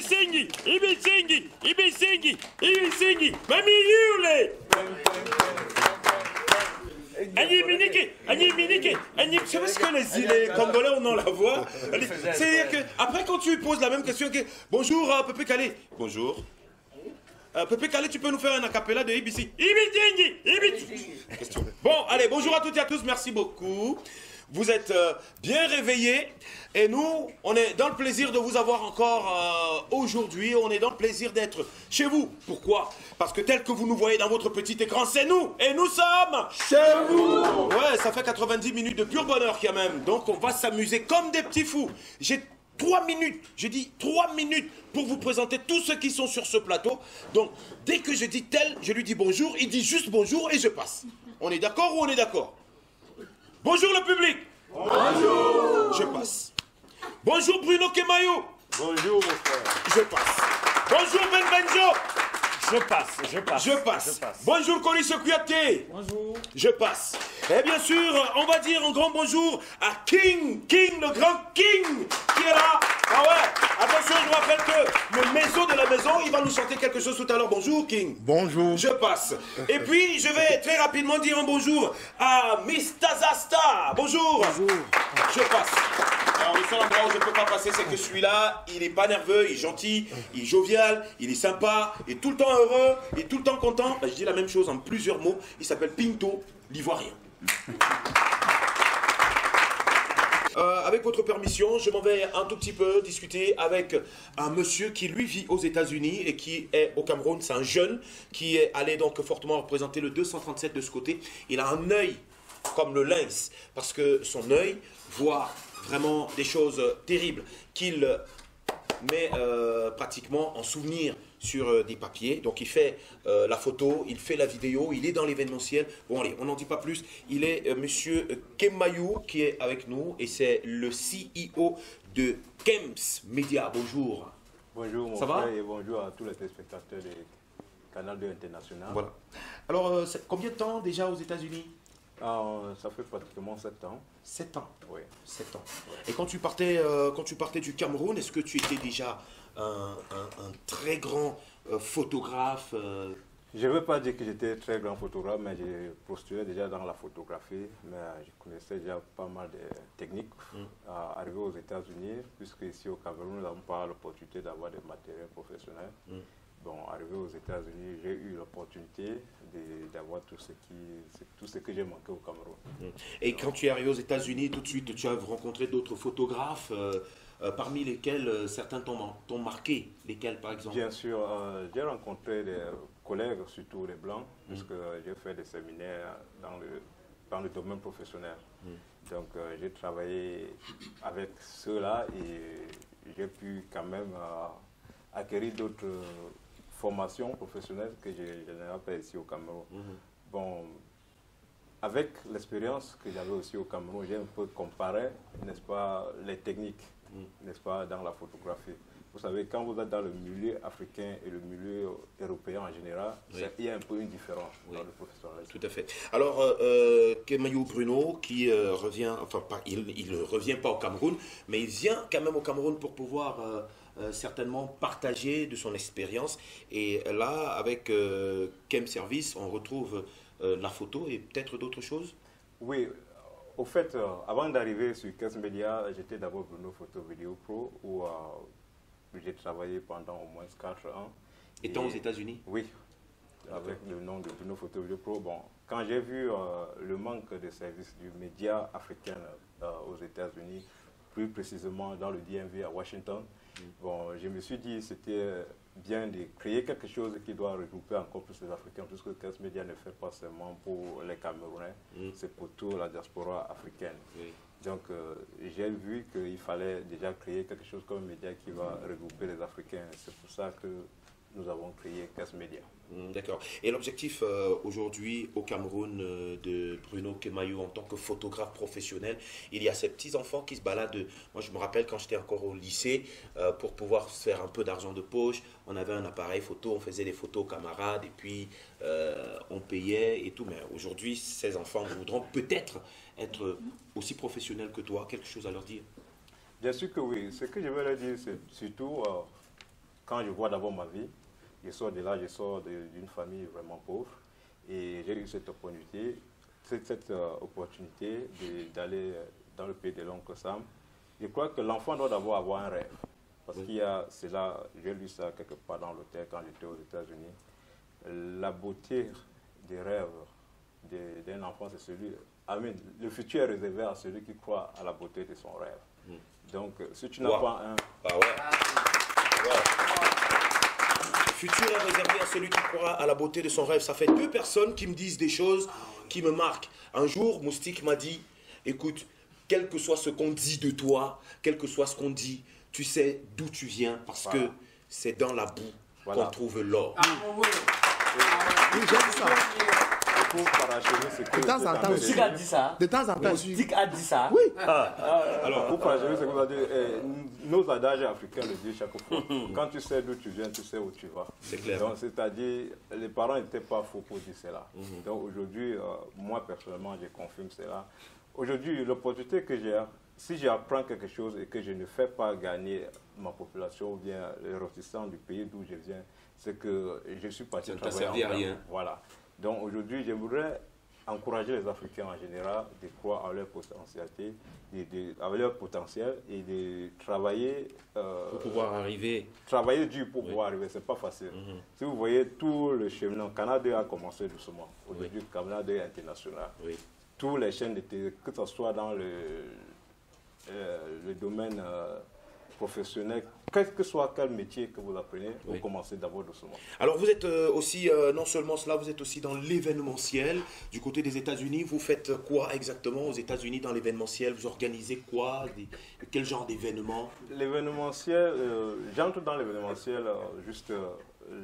Ibisingi, Ibisingi, Ibisingi, Ibisingi, Mami Yule. Je sais pas ce que les Congolais ont la voix. C'est-à-dire que, après, quand tu poses la même question, que bonjour, Pépé Calé. Bonjour. Pépé Calé, tu peux nous faire un acapella de Ibisingi. Ibisingi. Bon, allez, bonjour à toutes et à tous, merci beaucoup. Vous êtes bien réveillés et nous, on est dans le plaisir de vous avoir encore aujourd'hui. On est dans le plaisir d'être chez vous. Pourquoi? Parce que tel que vous nous voyez dans votre petit écran, c'est nous. Et nous sommes chez vous. Ouais, ça fait 90 minutes de pur bonheur quand même. Donc on va s'amuser comme des petits fous. J'ai 3 minutes, j'ai dit 3 minutes pour vous présenter tous ceux qui sont sur ce plateau. Donc dès que je dis tel, je lui dis bonjour, il dit juste bonjour et je passe. On est d'accord ou on est d'accord? Bonjour le public. Bonjour. Je passe. Bonjour Bruno Kemayou. Bonjour mon frère. Je passe. Bonjour Ben Benjo. Je passe. Je passe. Bonjour Colis Kouyaté. Bonjour. Je passe. Et bien sûr, on va dire un grand bonjour à King, le grand King, qui est là. Ah ouais, attention, je vous rappelle que le maison de la maison, il va nous chanter quelque chose tout à l'heure. Bonjour King. Bonjour. Je passe. Et puis, je vais très rapidement dire un bonjour à Miss Tazasta. Bonjour. Bonjour. Je passe. Alors, le seul endroit où je ne peux pas passer, c'est que celui-là, il n'est pas nerveux, il est gentil, il est jovial, il est sympa, il est tout le temps heureux, il est tout le temps content. Ben, je dis la même chose en plusieurs mots. Il s'appelle Pinto, l'Ivoirien. Avec votre permission, je m'en vais un tout petit peu discuter avec un monsieur qui lui vit aux États-Unis et qui est au Cameroun. C'est un jeune qui est allé donc fortement représenter le 237 de ce côté. Il a un œil comme le lynx parce que son œil voit vraiment des choses terribles qu'il met pratiquement en souvenir sur des papiers. Donc il fait la photo, il fait la vidéo, il est dans l'événementiel. Bon allez, on n'en dit pas plus. Il est monsieur Kemayou qui est avec nous et c'est le CEO de Kems Media. Bonjour. Bonjour mon frère et bonjour à tous les téléspectateurs des Canal 2 International. Voilà. Alors, combien de temps déjà aux États-Unis? Ça fait pratiquement 7 ans. 7 ans? Oui. 7 ans. Ouais. Et quand tu partais du Cameroun, est-ce que tu étais déjà un très grand photographe Je ne veux pas dire que j'étais très grand photographe, mais j'ai postulé déjà dans la photographie, mais je connaissais déjà pas mal de techniques. Arrivé aux États-Unis, puisque ici au Cameroun, nous n'avons pas l'opportunité d'avoir des matériels professionnels. Bon, arrivé aux États-Unis, j'ai eu l'opportunité d'avoir tout ce que j'ai manqué au Cameroun. Et quand tu es arrivé aux États-Unis, tout de suite, tu as rencontré d'autres photographes, parmi lesquels certains t'ont marqué. Lesquels, par exemple? Bien sûr, j'ai rencontré des collègues, surtout les Blancs, puisque j'ai fait des séminaires dans le domaine professionnel. Donc, j'ai travaillé avec ceux-là et j'ai pu quand même acquérir d'autres formations professionnelles que je n'ai pas ici au Cameroun. Bon, avec l'expérience que j'avais aussi au Cameroun, j'ai un peu comparé, n'est-ce pas, les techniques, n'est-ce pas, dans la photographie. Vous savez, quand vous êtes dans le milieu africain et le milieu européen en général, il y a un peu une différence dans le professionnalisme. Tout à fait. Alors, Kemayou Bruno, qui revient, enfin, il ne revient pas au Cameroun, mais il vient quand même au Cameroun pour pouvoir certainement partager de son expérience. Et là, avec Kem Service, on retrouve la photo et peut-être d'autres choses. Oui. Au fait, avant d'arriver sur Kems Media, j'étais d'abord Bruno Photo Video Pro, où j'ai travaillé pendant au moins 4 ans. Étant aux États-Unis? Oui, avec le nom de Bruno Photo Video Pro. Bon, quand j'ai vu le manque de services du média africain aux États-Unis, plus précisément dans le DMV à Washington, bon, je me suis dit c'était bien de créer quelque chose qui doit regrouper encore plus les Africains, puisque Kems Media ne fait pas seulement pour les Camerounais, c'est pour toute la diaspora africaine. Donc, j'ai vu qu'il fallait déjà créer quelque chose comme un média qui va regrouper les Africains. C'est pour ça que nous avons créé Kems Media. D'accord. Et l'objectif aujourd'hui au Cameroun de Bruno Kemayou en tant que photographe professionnel, il y a ces petits-enfants qui se baladent. Moi, je me rappelle quand j'étais encore au lycée, pour pouvoir se faire un peu d'argent de poche, on avait un appareil photo, on faisait des photos aux camarades et puis on payait et tout. Mais aujourd'hui, ces enfants voudront peut-être être aussi professionnels que toi. Quelque chose à leur dire? Bien sûr que oui. Ce que je veux leur dire, c'est surtout quand je vois d'abord ma vie, je sors de là, je sors d'une famille vraiment pauvre. Et j'ai eu cette opportunité, d'aller dans le pays de l'oncle Sam. Je crois que l'enfant doit d'abord avoir un rêve. Parce qu'il y a, c'est là, j'ai lu ça quelque part dans l'hôtel quand j'étais aux États-Unis. La beauté des rêves d'un enfant, c'est celui. Le futur est réservé à celui qui croit à la beauté de son rêve. Donc, si tu n'as pas un. Ah ouais. Le futur est réservé à celui qui croit à la beauté de son rêve. Ça fait 2 personnes qui me disent des choses qui me marquent. Un jour, Moustique m'a dit, écoute, quel que soit ce qu'on dit de toi, quel que soit ce qu'on dit, tu sais d'où tu viens parce que c'est dans la boue qu'on trouve l'or. Oui, j'ai dit ça. De temps en temps, Moustique a dit ça. De temps en temps, Moustique a dit ça. Oui. Alors, pour parachever ce que vous avez dit, nos adages africains le disent chaque fois. Quand tu sais d'où tu viens, tu sais où tu vas. C'est clair. Donc, c'est-à-dire, les parents n'étaient pas faux pour dire cela. Donc, aujourd'hui, moi, personnellement, je confirme cela. Aujourd'hui, l'opportunité que j'ai, si j'apprends quelque chose et que je ne fais pas gagner ma population ou bien les ressortissants du pays d'où je viens, c'est que je suis parti travailler en servi à rien. Voilà. Donc aujourd'hui, j'aimerais encourager les Africains en général de croire à leur potentialité, à leur potentiel et de travailler pour pouvoir arriver. Travailler dur pour pouvoir arriver, c'est pas facile. Si vous voyez tout le cheminement, Canada a commencé doucement. Aujourd'hui, Canada est international. Tous les chaînes de télé, que ce soit dans le domaine professionnel, quel que soit quel métier que vous apprenez, vous commencez d'abord doucement. Alors vous êtes aussi, non seulement cela, vous êtes aussi dans l'événementiel. Du côté des États-Unis, vous faites quoi exactement aux États-Unis dans l'événementiel? Vous organisez quoi? Quel genre d'événement? L'événementiel, j'entre dans l'événementiel juste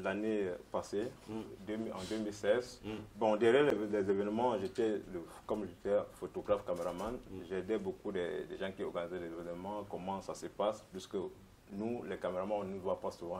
l'année passée, en 2016. Bon, derrière les événements, comme j'étais photographe, caméraman, j'aidais beaucoup des gens qui organisaient les événements, comment ça se passe, puisque nous, les caméramans, on ne nous voit pas souvent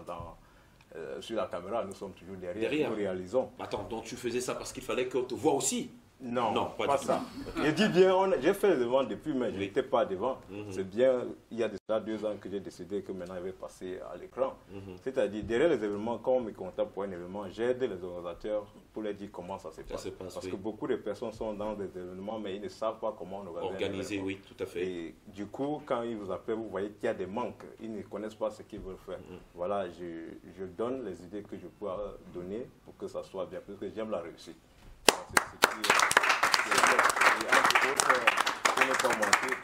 sur la caméra, nous sommes toujours derrière. Nous réalisons. Attends, donc tu faisais ça parce qu'il fallait qu'on te voie aussi? Non, pas ça. Je dis bien, j'ai fait les événements depuis, mais je n'étais pas devant. C'est bien, il y a déjà 2 ans que j'ai décidé que maintenant il va passer à l'écran. C'est-à-dire, derrière les événements, quand on me contacte pour un événement, j'aide les organisateurs pour leur dire comment ça se passe. Parce que beaucoup de personnes sont dans des événements, mais ils ne savent pas comment on organiser. Oui, tout à fait. Et du coup, quand ils vous appellent, vous voyez qu'il y a des manques. Ils ne connaissent pas ce qu'ils veulent faire. Voilà, je donne les idées que je peux donner pour que ça soit bien, parce que j'aime la réussite.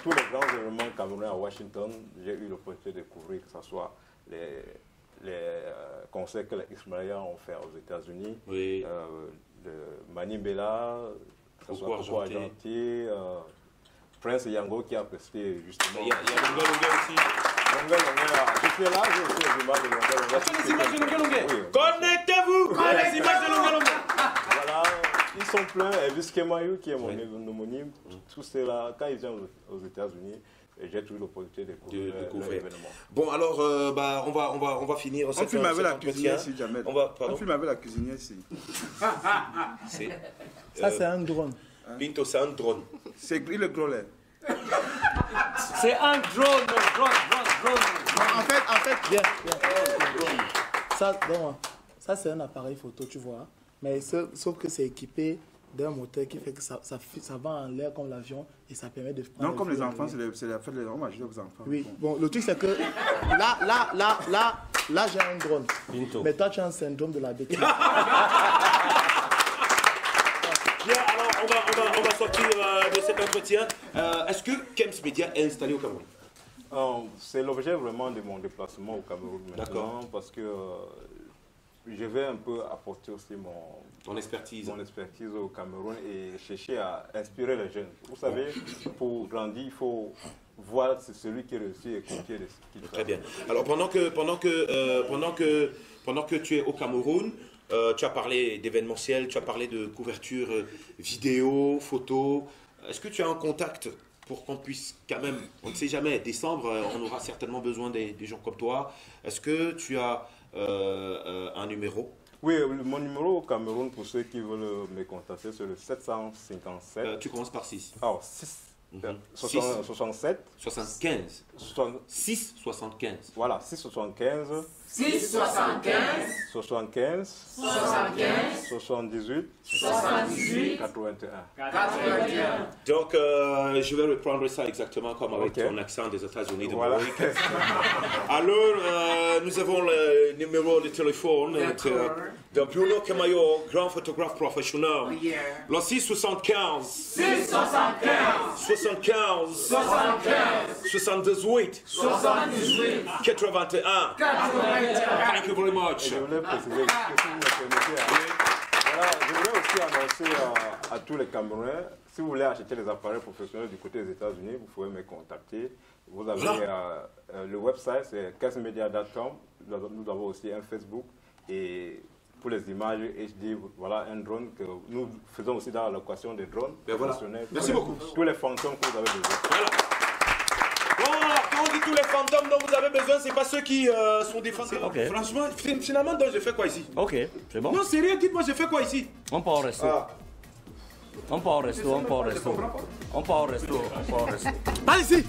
Tous les grands événements camerounais à Washington, j'ai eu l'opportunité de couvrir, que ce soit les concerts que les Ismaïliens ont fait aux États-Unis, le Mani Bella, Coco Argenté, Prince Yango qui a presté justement. Il y a Longa aussi. J'étais là, j'ai aussi les images de Longa. Les images de Longa. Connectez-vous les images de Longa. Voilà. Ils sont pleins, et Viskemayou qui est mon homonyme, tout cela, quand ils viennent aux États-Unis, j'ai toujours l'opportunité de couvrir l'événement. Bon, alors, on va finir cette film avec la cuisinière ici, jamais. On film avec la cuisinière ici. Ça, c'est un drone. Pinto, c'est un drone. C'est gris le gros lait. C'est un drone. En fait, bien. Ça, c'est un appareil photo, tu vois. Mais sauf que c'est équipé d'un moteur qui fait que ça va en l'air comme l'avion et ça permet de prendre. Non, comme les enfants, c'est la fête des enfants, je dis aux enfants. Oui, bon, le truc c'est que là j'ai un drone. Mais toi tu as un syndrome de la bêtise. Bien, alors on va sortir de cet entretien. Est-ce que Kems Media est installé au Cameroun? C'est l'objet vraiment de mon déplacement au Cameroun maintenant, parce que je vais un peu apporter aussi mon expertise au Cameroun et chercher à inspirer les jeunes. Vous savez, pour grandir, il faut voir celui qui réussit et copier ce qu'il fait. Très bien. Alors pendant que tu es au Cameroun, tu as parlé d'événementiel, tu as parlé de couverture vidéo, photo. Est-ce que tu as un contact pour qu'on puisse quand même, on ne sait jamais, décembre, on aura certainement besoin des gens comme toi. Est-ce que tu as un numéro? Oui, mon numéro au Cameroun, pour ceux qui veulent me contacter, c'est le 757. Tu commences par 6. Ah, 6. 67. 75. 6 75. Voilà, 675 675 75 75 78 78 81. Donc, je vais reprendre ça exactement comme avec ton accent des États-Unis d'Amérique. Alors, nous avons le numéro de téléphone de Bruno Camayo, grand photographe professionnel. Le 675 75 78 81. Thank you very much. Je voulais préciser, si vous me permettez, voilà, je voulais aussi annoncer à tous les Camerounais, si vous voulez acheter les appareils professionnels du côté des États-Unis, vous pouvez me contacter. Vous avez le website, c'est kesmedia.com. Nous avons aussi un Facebook. Et pour les images HD, voilà un drone que nous faisons aussi dans la location des drones professionnels. Merci beaucoup. Tous les fantômes que vous avez besoin. Voilà. Bon, quand on dit tous les fantômes dont vous avez besoin, c'est pas ceux qui sont des fantômes. Okay. Franchement, finalement, donc, je fais quoi ici? Ok, c'est bon. Non, sérieux, dites-moi, je fais quoi ici? On part au resto. On part au resto, on part au resto. On part au resto, on part au resto. Pas ici.